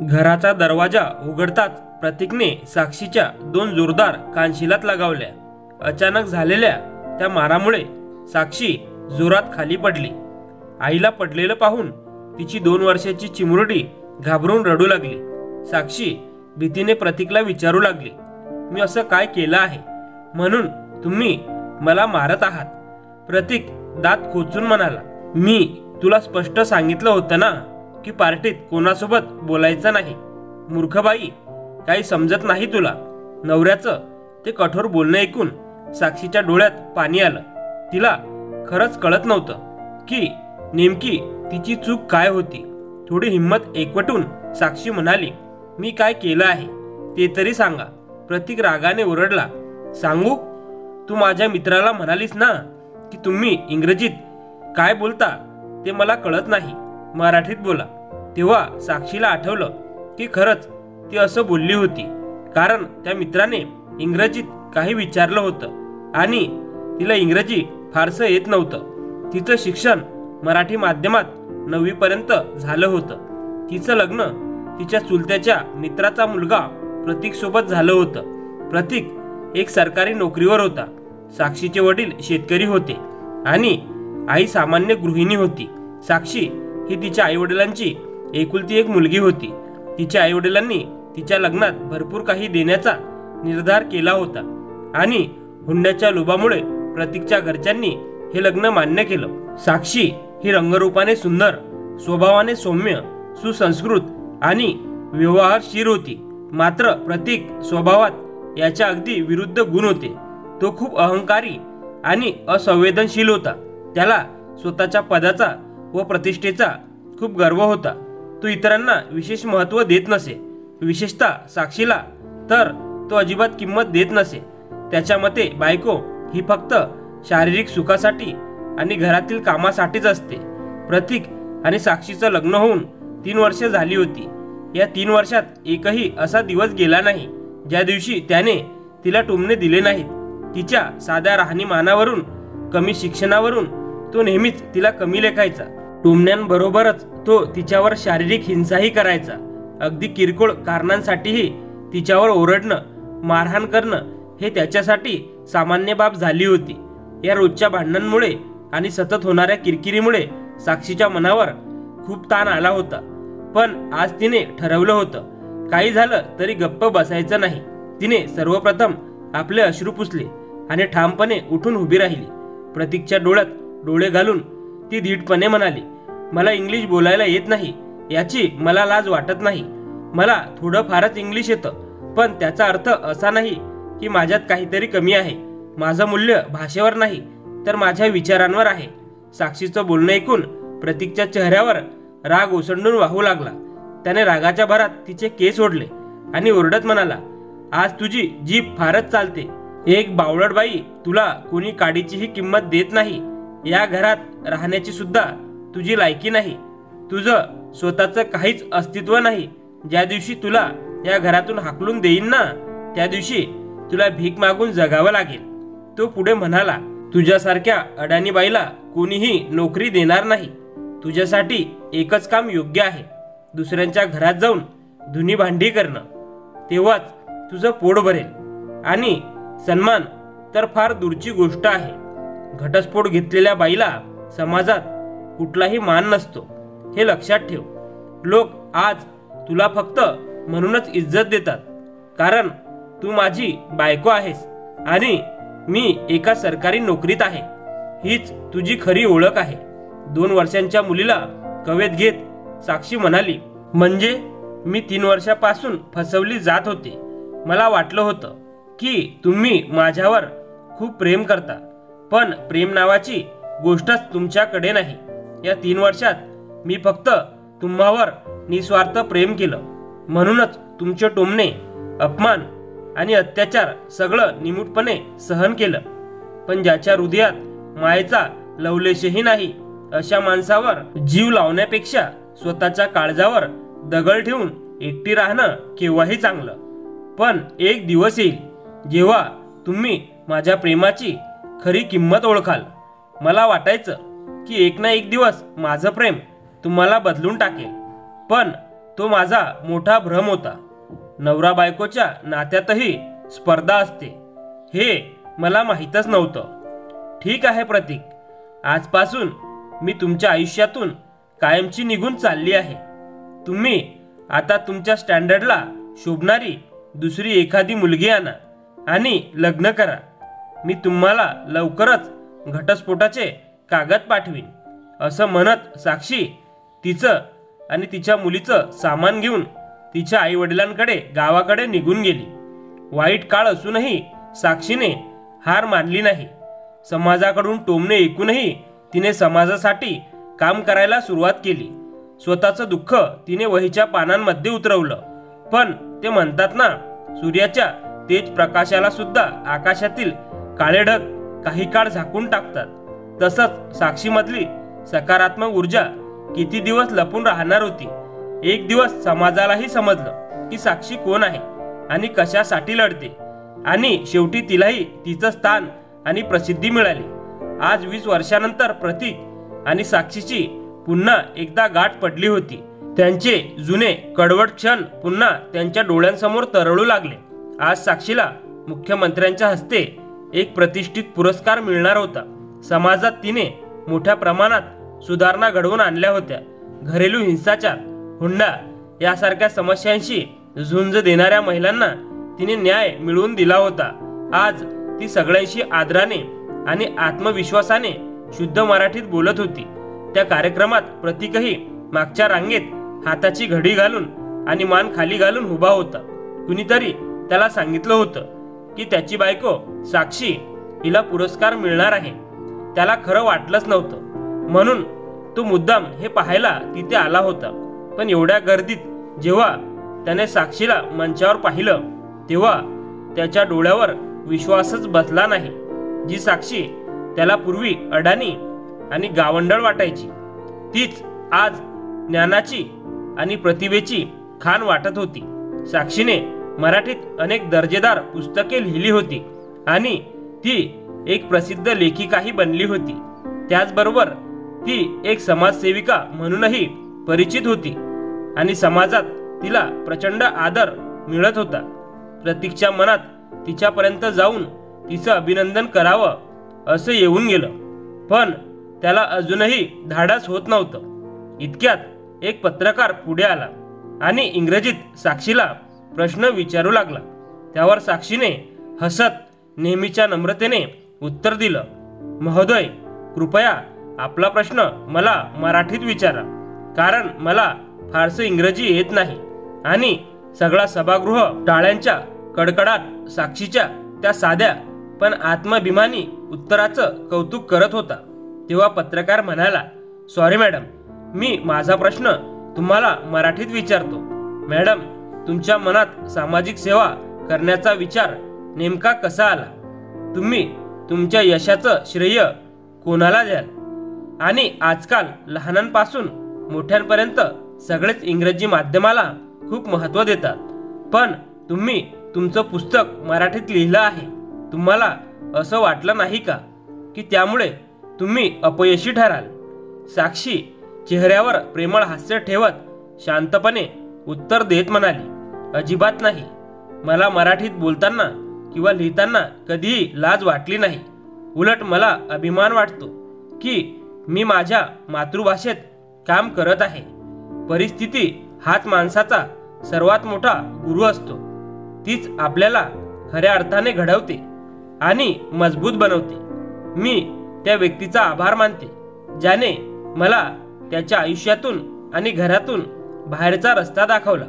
घराचा दरवाजा उघडताच प्रतीकने साक्षीच्या दोन जोरदार कानशिलात लगावल्या। अचानक झालेल्या त्या मारामुळे साक्षी जोरात खाली पडली। आईला पडलेलं पाहून तिची 2 वर्षाची चिमुरडी घाबरून रडू लागली। साक्षी भीतीने प्रतीकला विचारू लागली, मी असं काय केलं आहे म्हणून तुम्ही मला मारत आहात? प्रतीक दात खोचून म्हणाला, मी तुला स्पष्ट सांगितलं होतं ना की पार्टीत कोणासोबत बोलायचं नाही। मूर्खबाई, काही समजत नाही तुला? नवऱ्याचं ते कठोर बोलणं ऐकून साक्षीच्या डोळ्यात पाणी आलं। तिला खरंच कळत नव्हतं की नेमकी तिची चूक काय होती। थोडी हिंमत एकवटून साक्षी म्हणाली, मी काय केलं आहे ते तरी सांगा। प्रतीक रागाने ओरडला, सांगू? तू माझ्या मित्राला म्हणालीस ना की तुम्ही इंग्रजीत काय बोलता ते मला कळत नाही, मराठीत बोला। तेव्हा साक्षीला आठवलं की खरंच ती असं बोलली होती, कारण त्या मित्राने इंग्रजीत काही विचारलं होतं आणि तिला इंग्रजी फारसं येत नव्हतं। तिचं शिक्षण मराठी माध्यमात 9वी पर्यंत झालं होतं। तिचं लग्न तिच्या चुलत्याच्या मित्राचा मुलगा प्रतीक सोबत झालं होतं। प्रतीक एक सरकारी नोकरीवर होता। साक्षीचे वडील शेतकरी होते आणि आई सामान्य गृहिणी होती। साक्षी ही तिच्या आईवडिलांची एकुलती एक मुलगी होती। तिच्या आईवडिलांनी तिच्या लग्नात भरपूर काही देण्याचा निर्धार केला होता आणि हुंड्याच्या लोभामुळे प्रतीकच्या घरच्यांनी हे लग्न मान्य केलं। साक्षी ही रंगरूपाने सुंदर, स्वभावाने सौम्य, सुसंस्कृत आणि व्यवहारशीर होती। मात्र प्रतीक स्वभावात याच्या अगदी विरुद्ध गुण होते। तो खूप अहंकारी आणि असंवेदनशील होता। त्याला स्वतःच्या पदाचा व प्रतिष्ठेचा खूप गर्व होता। तो इतरांना विशेष महत्त्व देत नसे, विशेषतः साक्षीला तर तो अजिबात किंमत देत नसे। त्याच्या मते बायको ही फक्त शारीरिक सुखासाठी आणि घरातील कामासाठीच असते। प्रतीक आणि साक्षीचं लग्न होऊन 3 वर्षे झाली होती। या 3 वर्षात एकही असा दिवस गेला नाही ज्या दिवशी त्याने तिला टुमणे दिले नाहीत। तिच्या साध्या राहणीमानावरून, कमी शिक्षणावरून तो नेहमीच तिला कमी लेखायचा। टुमण्यांबरोबरच तो तिच्यावर शारीरिक हिंसाही करायचा। अगदी किरकोळ कारणांसाठीही तिच्यावर ओरडणं, मारहाण करणं हे त्याच्यासाठी सामान्य बाब झाली होती। या रोजच्या भांडणांमुळे आणि सतत होणाऱ्या किरकिरीमुळे साक्षीच्या मनावर खूप ताण आला होता। पण आज तिने ठरवलं होतं, काही झालं तरी गप्प बसायचं नाही। तिने सर्वप्रथम आपले अश्रू पुसले आणि ठामपणे उठून उभी राहिली। प्रतीकच्या डोळ्यात डोळे घालून ती धीटपणे म्हणाली, मला इंग्लिश बोलायला येत नाही याची मला लाज वाटत नाही। मला थोडं फारच इंग्लिश येतं, पण त्याचा अर्थ असा नाही की माझ्यात काहीतरी कमी आहे। माझं मूल्य भाषेवर नाही तर माझ्या विचारांवर आहे। साक्षीचं बोलणं ऐकून प्रतीकच्या चेहऱ्यावर राग ओसंडून वाहू लागला। त्याने रागाच्या भरात तिचे केस ओढले आणि ओरडत म्हणाला, आज तुझी जीभ फारच चालते। एक बावळट बाई, तुला कोणी काडीचीही किंमत देत नाही। या घरात राहण्याची सुद्धा तुझी लायकी नाही। तुझं स्वतःचं काहीच अस्तित्व नाही। ज्या दिवशी तुला या घरातून हाकलून देईन ना, त्या दिवशी तुला भीक मागून जगावं लागेल। तो पुढे म्हणाला, तुझ्यासारख्या अडाणी बाईला कोणीही नोकरी देणार नाही। तुझ्यासाठी एकच काम योग्य आहे, दुसऱ्यांच्या घरात जाऊन धुनी भांडी करणं। तेव्हाच तुझं पोट भरेल आणि सन्मान तर फार दूरची गोष्ट आहे। घटस्फोट घेतलेल्या बाईला समाजात कुठलाही मान नसतो, हे लक्षात ठेव। लोक आज तुला फक्त म्हणूनच इज्जत देतात कारण तू माझी बायको आहेस आणि मी एका सरकारी नोकरीत आहे। हीच तुझी खरी ओळख आहे। 2 वर्षांच्या मुलीला कवेत घेत साक्षी म्हणाली, म्हणजे मी 3 वर्षापासून फसवली जात होते। मला वाटलं होतं की तुम्ही माझ्यावर खूप प्रेम करता, पण प्रेम नावाची गोष्टच तुमच्याकडे नाही। या 3 वर्षात मी फक्त तुम्हावर निस्वार्थ प्रेम केलं, म्हणूनच तुमचे टोमणे, अपमान आणि अत्याचार सगळं निमूटपणे सहन केलं। पण ज्याच्या हृदयात मायेचा लवलेशही नाही अशा माणसावर जीव लावण्यापेक्षा स्वतःच्या काळजावर दगड ठेवून एकटी राहणं केव्हाही चांगलं। पण एक दिवस येईल जेव्हा तुम्ही माझ्या प्रेमाची खरी किंमत ओळखाल। मला वाटायचं की एक ना एक दिवस माझं प्रेम तुम्हाला बदलून टाकेल, पण तो माझा मोठा भ्रम होता. नवरा बायकोच्या नात्यातही स्पर्धा असते हे मला माहीतच नव्हतं. ठीक आहे प्रतीक, आजपासून मी तुमच्या आयुष्यातून कायमची निघून चालली आहे. तुम्ही आता तुमच्या स्टँडर्डला शोभणारी दुसरी एखादी मुलगी आणा आणि लग्न करा. मी तुम्हाला लवकरच घटस्फोटाचे कागद पाठवीन. असं म्हणत साक्षी तिचं आणि तिच्या मुलीचं सामान घेऊन तिच्या आईवडिलांकडे गावाकडे निघून गेली. वाईट काळ असूनही साक्षीने हार मानली नाही. समाजाकडून टोमणे ऐकूनही तिने समाजासाठी काम करायला सुरुवात केली. स्वतःचं दुःख तिने वहीच्या पानांमध्ये उतरवलं. पण ते म्हणतात ना, सूर्याच्या तेज प्रकाशाला सुद्धा आकाशातील काळे ढग काही काळ झाकून टाकतात. तसंच साक्षीमधली सकारात्मक ऊर्जा किती दिवस लपून राहणार होती. एक दिवस समाजालाही समजलं की साक्षी कोण आहे आणि कशासाठी लढते, आणि शेवटी तिलाही तिचं स्थान आणि प्रसिद्धी मिळाली. आज 20 वर्षानंतर प्रतीक आणि साक्षीची पुन्हा एकदा गाठ पडली होती. त्यांचे जुने कडवट क्षण पुन्हा त्यांच्या डोळ्यांसमोर तरळू लागले. आज साक्षीला मुख्यमंत्र्यांच्या हस्ते एक प्रतिष्ठित पुरस्कार मिळणार होता. समाजात तिने मोठ्या प्रमाणात सुधारणा घडवून आणल्या होत्या. घरेलू हिंसाचार, हुंडा यासारख्या समस्यांशी झुंज देणाऱ्या महिलांना तिने न्याय मिळवून दिला होता. आज ती सगळ्यांशी आदराने आणि आत्मविश्वासाने शुद्ध मराठीत बोलत होती. त्या कार्यक्रमात प्रतीकही मागच्या रांगेत हाताची घडी घालून आणि मान खाली घालून उभा होता. कुणीतरी त्याला सांगितलं होतं की त्याची बायको साक्षी हिला पुरस्कार मिळणार आहे. त्याला खरं वाटलंच नव्हतं, म्हणून तो मुद्दाम हे पाहायला तिथे आला होता. पण एवढ्या गर्दीत जेव्हा त्याने साक्षीला मंचावर पाहिलं तेव्हा त्याच्या डोळ्यावर विश्वासच बसला नाही. जी साक्षी त्याला पूर्वी अडाणी आणि गावंढळ वाटायची, तीच आज ज्ञानाची आणि प्रतिभेची खाण वाटत होती. साक्षीने मराठीत अनेक दर्जेदार पुस्तके लिहिली होती आणि ती एक प्रसिद्ध लेखिकाही बनली होती. त्याचबरोबर ती एक समाजसेविका म्हणूनही परिचित होती आणि समाजात तिला प्रचंड आदर मिळत होता. प्रतीकच्या मनात तिच्यापर्यंत जाऊन तिचं अभिनंदन करावं असं येऊन गेलं, पण त्याला अजूनही धाडस होत नव्हतं. इतक्यात एक पत्रकार पुढे आला आणि इंग्रजीत साक्षीला प्रश्न विचारू लागला. त्यावर साक्षीने हसत नेहमीच्या नम्रतेने उत्तर दिलं, महोदय, कृपया आपला प्रश्न मला मराठीत विचारा, कारण मला फारसं इंग्रजी येत नाही. आणि सगळा सभागृह टाळ्यांच्या कडकडाट साक्षीच्या त्या साध्या पण आत्माभिमानी उत्तराचं कौतुक करत होता. तेव्हा पत्रकार म्हणाला, सॉरी मॅडम, मी माझा प्रश्न तुम्हाला मराठीत विचारतो. मॅडम, तुमच्या मनात सामाजिक सेवा करण्याचा विचार नेमका कसा आला? तुम्ही तुमच्या यशाचं श्रेय कोणाला द्याल? आणि आजकाल लहानांपासून मोठ्यांपर्यंत सगळेच इंग्रजी माध्यमाला खूप महत्त्व देतात, पण तुम्ही तुमचं पुस्तक मराठीत लिहिलं आहे. तुम्हाला असं वाटलं नाही का की त्यामुळे तुम्ही अपयशी ठराल? साक्षी चेहऱ्यावर प्रेमळ हास्य ठेवत शांतपणे उत्तर देत म्हणाली, अजिबात नाही. मला मराठीत बोलताना किंवा लिहिताना कधीही लाज वाटली नाही. उलट मला अभिमान वाटतो की मी माझ्या मातृभाषेत काम करत आहे. परिस्थिती हाच माणसाचा सर्वात मोठा गुरु असतो. तीच आपल्याला खऱ्या अर्थाने घडवते आणि मजबूत बनवते. मी त्या व्यक्तीचा आभार मानते ज्याने मला त्याच्या आयुष्यातून आणि घरातून बाहेरचा रस्ता दाखवला.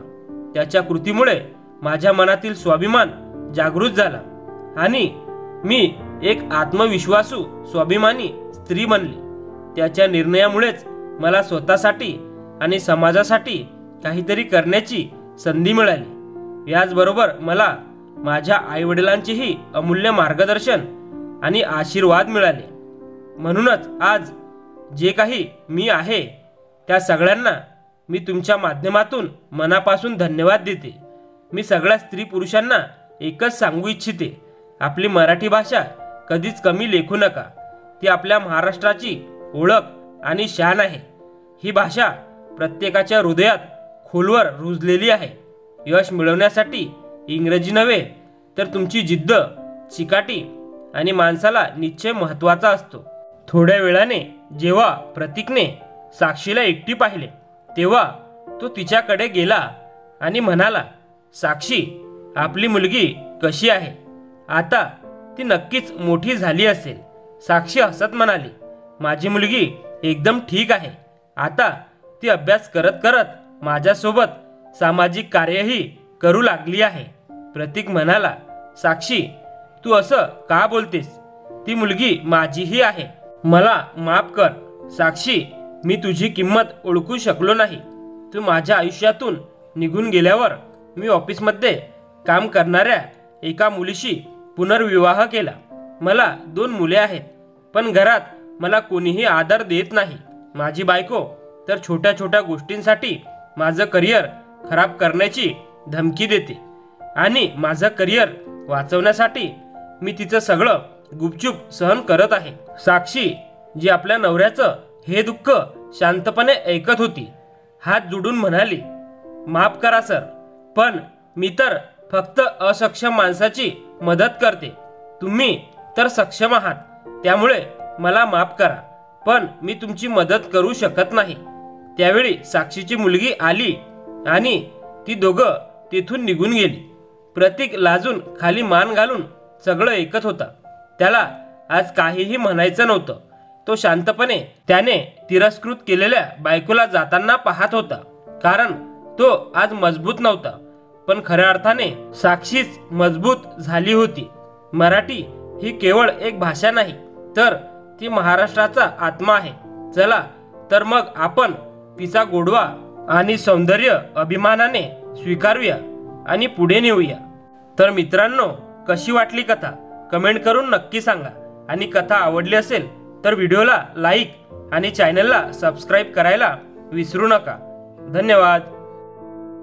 त्याच्या कृतीमुळे माझ्या मनातील स्वाभिमान जागृत झाला आणि मी एक आत्मविश्वासू स्वाभिमानी स्त्री बनली. त्याच्या निर्णयामुळेच मला स्वतःसाठी आणि समाजासाठी काहीतरी करण्याची संधी मिळाली. याचबरोबर मला माझ्या आईवडिलांचेही अमूल्य मार्गदर्शन आणि आशीर्वाद मिळाले. म्हणूनच आज जे काही मी आहे त्या सगळ्यांना मी तुमच्या माध्यमातून मनापासून धन्यवाद देते. मी सगळ्या स्त्री पुरुषांना एकच सांगू इच्छिते, आपली मराठी भाषा कधीच कमी लेखू नका. ती आपल्या महाराष्ट्राची ओळख आणि शान आहे. ही भाषा प्रत्येकाच्या हृदयात खोलवर रुजलेली आहे. यश मिळवण्यासाठी इंग्रजी नव्हे तर तुमची जिद्द, चिकाटी आणि माणसाला निश्चय महत्त्वाचा असतो. थोड्या वेळाने जेव्हा प्रतीकने साक्षीला एकटी पाहिले तेव्हा तो तिच्याकडे गेला आणि म्हणाला, साक्षी, आपली मुलगी कशी आहे? आता ती नक्कीच मोठी झाली असेल. साक्षी हसत म्हणाली, माझी मुलगी एकदम ठीक आहे. आता ती अभ्यास करत करत माझ्यासोबत सामाजिक कार्यही करू लागली आहे. प्रतीक म्हणाला, साक्षी, तू असं का बोलतेस? ती मुलगी माझीही आहे. मला माफ कर साक्षी, मी तुझी किंमत ओळखू शकलो नाही. तू माझ्या आयुष्यातून निघून गेल्यावर मी ऑफिसमध्ये काम करणाऱ्या एका मुलीशी पुनर्विवाह केला. मला 2 मुले आहेत, पण घरात मला कोणीही आदर देत नाही. माझी बायको तर छोट्या छोट्या गोष्टींसाठी माझं करिअर खराब करण्याची धमकी देते आणि माझं करिअर वाचवण्यासाठी मी तिचं सगळं गुपचूप सहन करत आहे. साक्षी, जी आपल्या नवऱ्याचं हे दुःख शांतपणे ऐकत होती, हात जोडून म्हणाली, माफ करा सर, पण मी तर फक्त असक्षम माणसाची मदत करते. तुम्ही तर सक्षम आहात, त्यामुळे मला माफ करा, पण मी तुमची मदत करू शकत नाही. त्यावेळी साक्षीची मुलगी आली आणि ती दोघं तेथून निघून गेली. प्रतीक लाजून खाली मान घालून सगळं ऐकत होता. त्याला आज काहीही म्हणायचं नव्हतं. तो शांतपणे त्याने तिरस्कृत केलेल्या बायकोला जाताना पाहत होता, कारण तो आज मजबूत नव्हता, पण खऱ्या अर्थाने साक्षीच मजबूत झाली होती. मराठी ही केवळ एक भाषा नाही, तर ती महाराष्ट्राचा आत्मा आहे. चला तर मग आपण तिचा गोडवा आणि सौंदर्य अभिमानाने स्वीकारूया आणि पुढे नेऊया. तर मित्रांनो, कशी वाटली कथा कमेंट करून नक्की सांगा. आणि कथा आवडली असेल तर व्हिडिओला लाईक आणि चॅनलला सबस्क्राईब करायला विसरू नका. धन्यवाद.